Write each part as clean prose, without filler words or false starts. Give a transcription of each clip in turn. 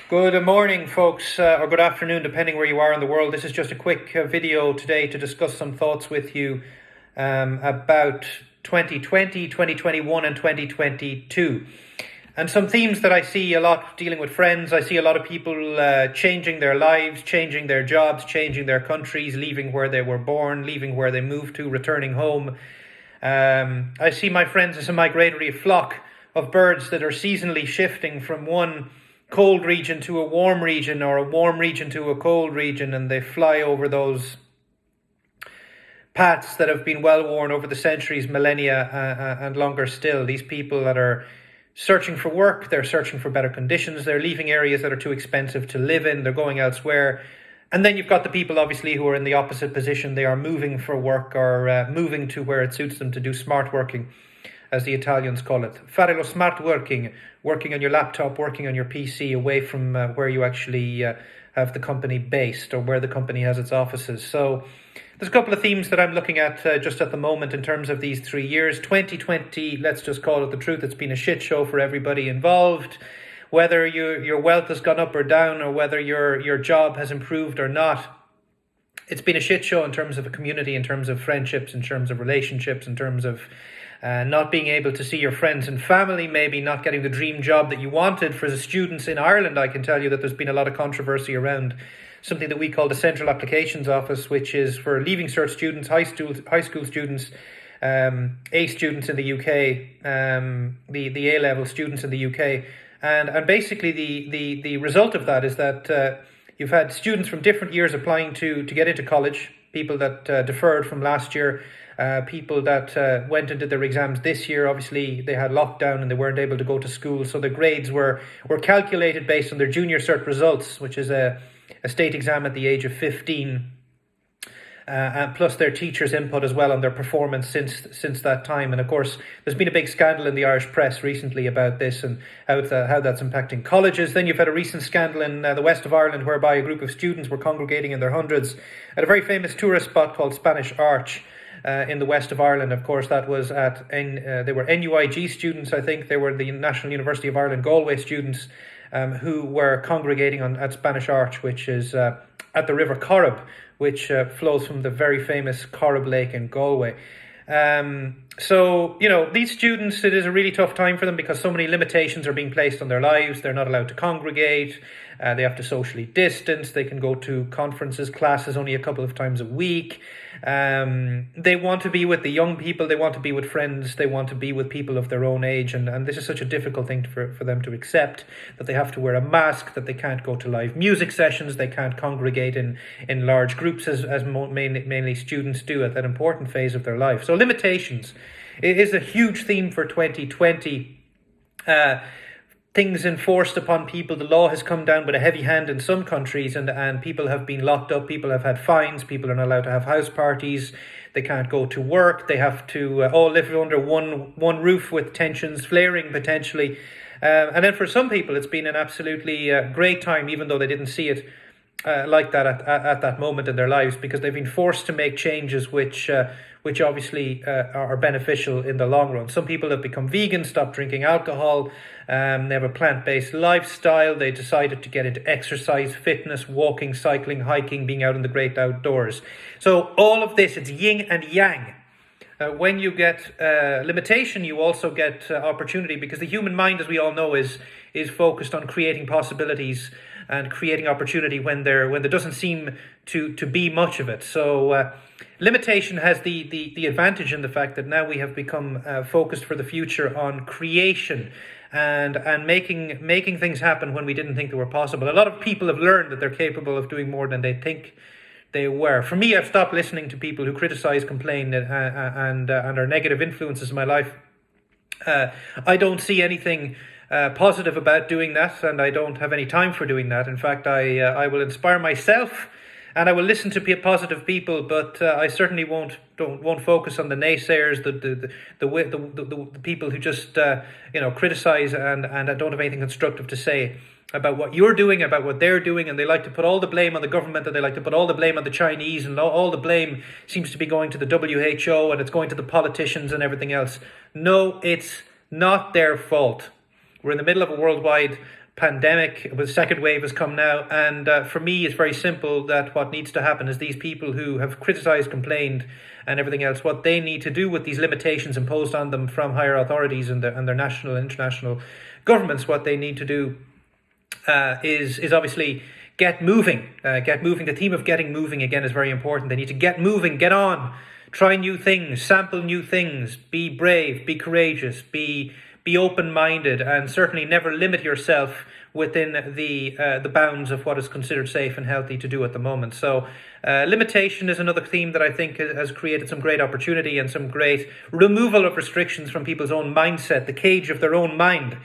Good morning, folks, or good afternoon, depending where you are in the world. This is just a quick video today to discuss some thoughts with you about 2020, 2021, and 2022. And some themes that I see a lot dealing with friends. I see a lot of people changing their lives, changing their jobs, changing their countries, leaving where they were born, leaving where they moved to, returning home. I see my friends as a migratory flock of birds that are seasonally shifting from one cold region to a warm region, or a warm region to a cold region, and they fly over those paths that have been well worn over the centuries, millennia, and longer still. These people that are searching for work, they're searching for better conditions, they're leaving areas that are too expensive to live in, they're going elsewhere. And then you've got the people, obviously, who are in the opposite position. They are moving for work, or moving to where it suits them to do smart working, as the Italians call it. Fare lo smart working on your laptop, working on your PC, away from where you actually have the company based, or where the company has its offices. So there's a couple of themes that I'm looking at just at the moment in terms of these 3 years. 2020, let's just call it the truth, it's been a shit show for everybody involved. Whether your wealth has gone up or down, or whether your job has improved or not, it's been a shit show in terms of a community, in terms of friendships, in terms of relationships, in terms of not being able to see your friends and family, maybe not getting the dream job that you wanted. For the students in Ireland, I can tell you that there's been a lot of controversy around something that we call the Central Applications Office, which is for Leaving Cert students, high school students, A students in the UK, the A-level students in the UK. And basically the result of that is that you've had students from different years applying to get into college, people that deferred from last year, people that went and did their exams this year. Obviously, they had lockdown and they weren't able to go to school, so the grades were calculated based on their junior cert results, which is a state exam at the age of 15, and plus their teachers' input as well on their performance since that time. And of course, there's been a big scandal in the Irish press recently about this and how that's impacting colleges. Then you've had a recent scandal in the west of Ireland, whereby a group of students were congregating in their hundreds at a very famous tourist spot called Spanish Arch. In the west of Ireland. Of course, that was they were NUIG students, I think. They were the National University of Ireland Galway students who were congregating at Spanish Arch, which is at the River Corrib, which flows from the very famous Corrib Lake in Galway. So, these students, it is a really tough time for them because so many limitations are being placed on their lives. They're not allowed to congregate. They have to socially distance. They can go to conferences, classes only a couple of times a week. They want to be with the young people. They want to be with friends. They want to be with people of their own age. And this is such a difficult thing for them to accept, that they have to wear a mask, that they can't go to live music sessions. They can't congregate in large groups as mainly students do at that important phase of their life. So limitations. It is a huge theme for 2020. Things enforced upon people. The law has come down with a heavy hand in some countries, and people have been locked up. People have had fines. People are not allowed to have house parties. They can't go to work. They have to all live under one roof, with tensions flaring potentially. And then for some people, it's been an absolutely great time, even though they didn't see it like that at that moment in their lives, because they've been forced to make changes which obviously are beneficial in the long run. Some people have become vegan, stopped drinking alcohol, they have a plant-based lifestyle, they decided to get into exercise, fitness, walking, cycling, hiking, being out in the great outdoors. So all of this, it's yin and yang. When you get limitation, you also get opportunity, because the human mind, as we all know, is focused on creating possibilities and creating opportunity when there doesn't seem to be much of it. So limitation has the advantage in the fact that now we have become focused for the future on creation and making things happen when we didn't think they were possible. A lot of people have learned that they're capable of doing more than they think they were. For me, I've stopped listening to people who criticize, complain, and are negative influences in my life. I don't see anything positive about doing that, and I don't have any time for doing that. In fact, I will inspire myself, and I will listen to positive people, but I certainly won't focus on the naysayers, the people who just criticize and don't have anything constructive to say about what you're doing, about what they're doing, and they like to put all the blame on the government, and they like to put all the blame on the Chinese, and all the blame seems to be going to the WHO, and it's going to the politicians and everything else. No, it's not their fault. We're in the middle of a worldwide pandemic, with the second wave has come now, and for me, it's very simple that what needs to happen is these people who have criticised, complained, and everything else, what they need to do with these limitations imposed on them from higher authorities and their national and international governments, what they need to do is obviously get moving. Get moving. The theme of getting moving again is very important. They need to get moving, get on, try new things, sample new things, be brave, be courageous, be open-minded, and certainly never limit yourself within the bounds of what is considered safe and healthy to do at the moment. So limitation is another theme that I think has created some great opportunity and some great removal of restrictions from people's own mindset, the cage of their own mind,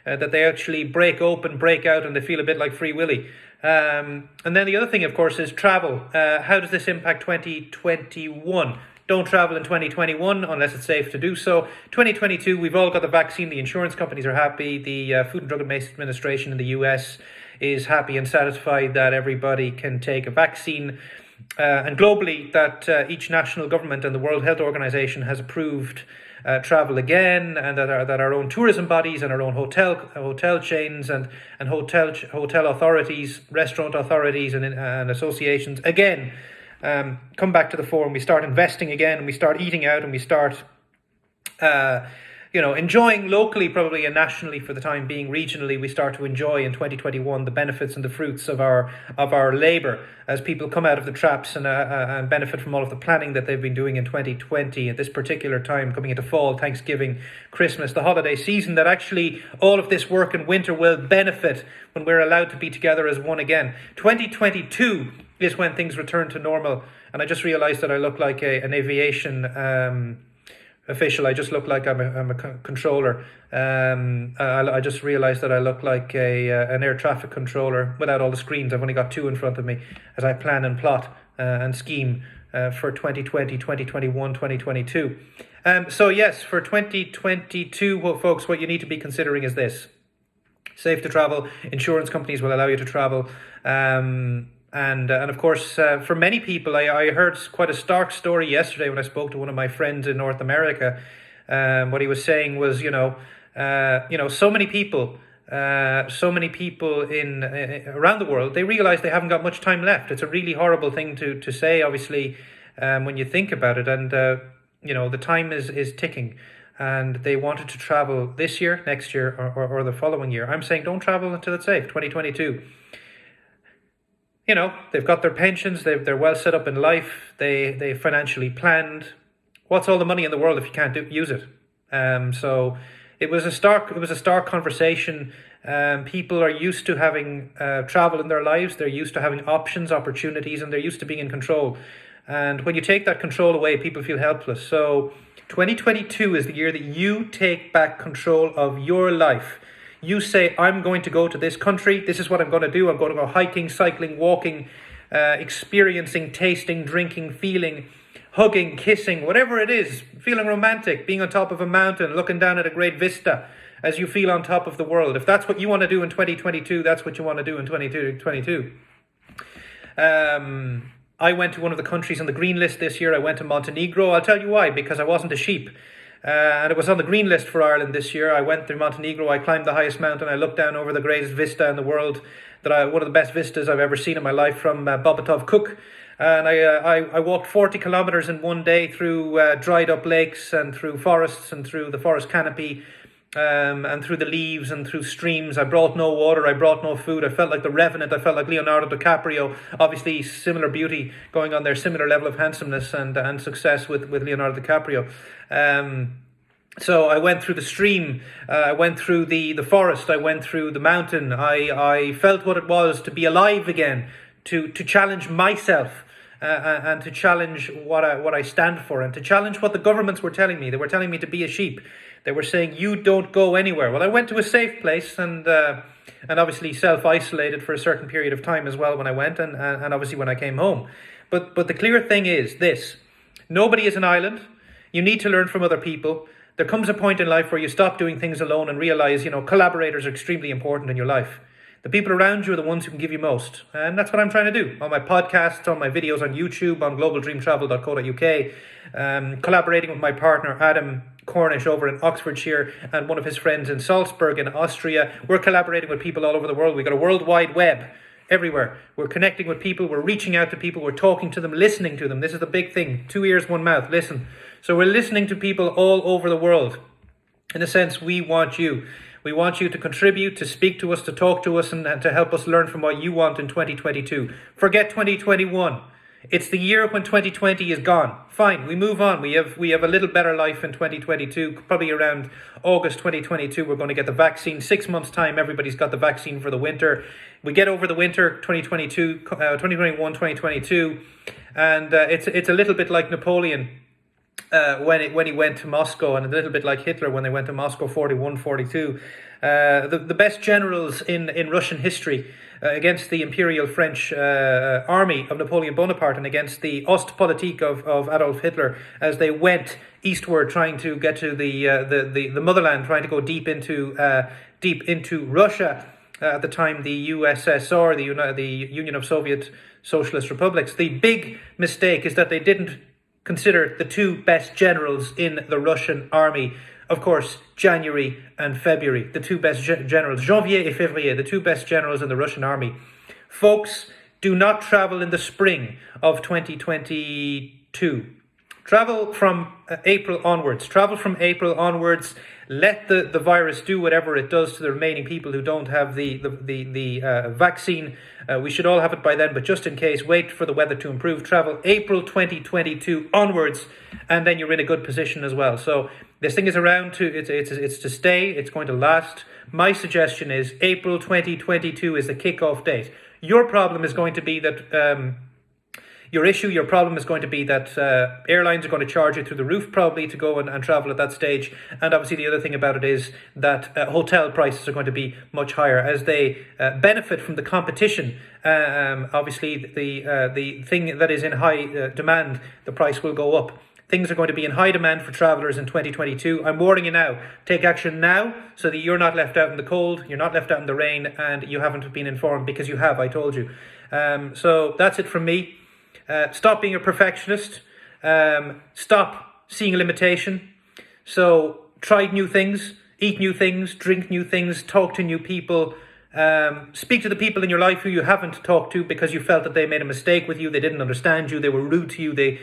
that they actually break open, break out, and they feel a bit like Free Willy. And then the other thing, of course, is travel. How does this impact 2021? Don't travel in 2021 unless it's safe to do so. 2022, we've all got the vaccine. The insurance companies are happy. The Food and Drug Administration in the US is happy and satisfied that everybody can take a vaccine. And globally, that each national government and the World Health Organization has approved travel again, and that our own tourism bodies and our own hotel chains and hotel authorities, restaurant authorities and associations again come back to the fore, and we start investing again, and we start eating out, and we start enjoying locally, probably, and nationally for the time being. Regionally, we start to enjoy in 2021 the benefits and the fruits of our labour as people come out of the traps and benefit from all of the planning that they've been doing in 2020 at this particular time, coming into fall, Thanksgiving, Christmas, the holiday season, that actually all of this work in winter will benefit when we're allowed to be together as one again. 2022 is when things return to normal, and I just realised that I look like an aviation official. I just look like I'm a controller. I just realised that I look like an air traffic controller without all the screens. I've only got two in front of me as I plan and plot and scheme for 2020, 2021, 2022. So yes, for 2022, well, folks, what you need to be considering is this. Safe to travel. Insurance companies will allow you to travel. And of course, for many people, I heard quite a stark story yesterday when I spoke to one of my friends in North America. What he was saying was, so many people in around the world, they realize they haven't got much time left. It's a really horrible thing to say, obviously, when you think about it. And the time is ticking. And they wanted to travel this year, next year, or the following year. I'm saying don't travel until it's safe. 2022. They've got their pensions, they're well set up in life, they financially planned. What's all the money in the world if you can't use it? So it was a stark conversation. People are used to having travel in their lives, they're used to having options, opportunities, and they're used to being in control. And when you take that control away, people feel helpless. So 2022 is the year that you take back control of your life. You say, I'm going to go to this country. This is what I'm going to do. I'm going to go hiking, cycling, walking, experiencing, tasting, drinking, feeling, hugging, kissing, whatever it is, feeling romantic, being on top of a mountain, looking down at a great vista as you feel on top of the world. If that's what you want to do in 2022, that's what you want to do in 2022. I went to one of the countries on the green list this year. I went to Montenegro. I'll tell you why, because I wasn't a sheep. And it was on the green list for Ireland this year. I went through Montenegro. I climbed the highest mountain. I looked down over the greatest vista in the world, one of the best vistas I've ever seen in my life, from Bobatov Kuk. And I walked 40 kilometers in one day through dried up lakes and through forests and through the forest canopy and through the leaves and through streams. I brought no water. I brought no food. I felt like the Revenant. I felt like Leonardo DiCaprio. Obviously, similar beauty going on there, similar level of handsomeness and success with Leonardo DiCaprio. So I went through the stream, I went through the forest, I went through the mountain. I felt what it was to be alive again, to challenge myself and to challenge what I stand for, and to challenge what the governments were telling me. They were telling me to be a sheep. They were saying, you don't go anywhere. Well, I went to a safe place and obviously self-isolated for a certain period of time as well when I went and obviously when I came home. But the clear thing is this: nobody is an island. You need to learn from other people. There comes a point in life where you stop doing things alone and realize, collaborators are extremely important in your life. The people around you are the ones who can give you most. And that's what I'm trying to do on my podcasts, on my videos on YouTube, on globaldreamtravel.co.uk, collaborating with my partner, Adam Cornish, over in Oxfordshire, and one of his friends in Salzburg in Austria. We're collaborating with people all over the world. We've got a world wide web everywhere. We're connecting with people. We're reaching out to people. We're talking to them, listening to them. This is the big thing. 2 ears, 1 mouth. Listen. So we're listening to people all over the world. In a sense, we want you. We want you to contribute, to speak to us, to talk to us, and to help us learn from what you want in 2022. Forget 2021. It's the year when 2020 is gone. Fine, we move on. We have a little better life in 2022. Probably around August 2022, we're going to get the vaccine. 6 months' time, everybody's got the vaccine for the winter. We get over the winter 2021, 2022, and it's a little bit like Napoleon. When he went to Moscow, and a little bit like Hitler when they went to Moscow 41, 42. The best generals in Russian history against the Imperial French army of Napoleon Bonaparte and against the Ostpolitik of Adolf Hitler as they went eastward trying to get to the motherland, trying to go deep into Russia. At the time, the USSR, the Union of Soviet Socialist Republics. The big mistake is that they didn't consider the two best generals in the Russian army. Of course, January and February, the two best generals, Janvier et Février, the two best generals in the Russian army. Folks, do not travel in the spring of 2022. Travel from April onwards. Let the virus do whatever it does to the remaining people who don't have the vaccine. We should all have it by then, but just in case, wait for the weather to improve. Travel April 2022 onwards, and then you're in a good position as well. So this thing is around it's to stay. It's going to last. My suggestion is April 2022 is the kickoff date. Your problem is going to be that your problem is going to be that airlines are going to charge you through the roof probably to go and travel at that stage. And obviously the other thing about it is that hotel prices are going to be much higher as they benefit from the competition. Obviously the thing that is in high demand, the price will go up. Things are going to be in high demand for travellers in 2022. I'm warning you now. Take action now so that you're not left out in the cold, you're not left out in the rain, and you haven't been informed, because you have, I told you. So that's it from me. Stop being a perfectionist. Stop seeing a limitation. So try new things, eat new things, drink new things, talk to new people. Speak to the people in your life who you haven't talked to because you felt that they made a mistake with you. They didn't understand you. They were rude to you. They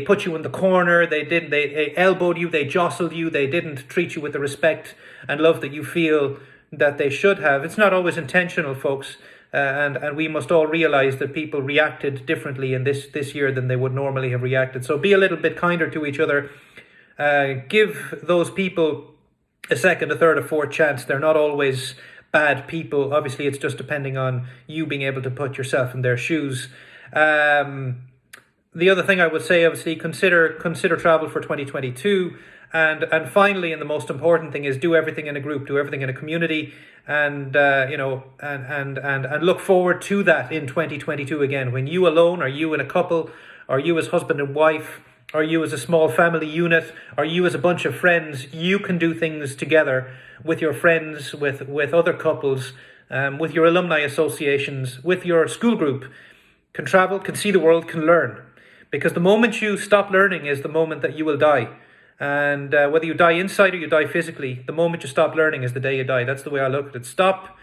put you in the corner. They elbowed you. They jostled you. They didn't treat you with the respect and love that you feel that they should have. It's not always intentional, folks. And we must all realize that people reacted differently in this year than they would normally have reacted. So be a little bit kinder to each other. Give those people a second, a third, a fourth chance. They're not always bad people. Obviously, it's just depending on you being able to put yourself in their shoes. The other thing I would say, obviously, consider travel for 2022. And finally, and the most important thing is do everything in a group, do everything in a community, and and look forward to that in 2022 again. When you alone, or you in a couple, or you as husband and wife, or you as a small family unit, or you as a bunch of friends, you can do things together with your friends, with other couples, with your alumni associations, with your school group. Can travel, can see the world, can learn. Because the moment you stop learning is the moment that you will die. And whether you die inside or you die physically, the moment you stop learning is the day you die. That's the way I look at it. Stop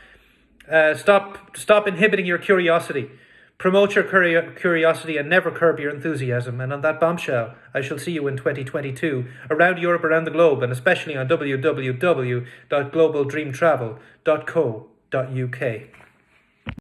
inhibiting your curiosity. Promote your curiosity and never curb your enthusiasm. And on that bombshell, I shall see you in 2022 around Europe, around the globe, and especially on www.globaldreamtravel.co.uk.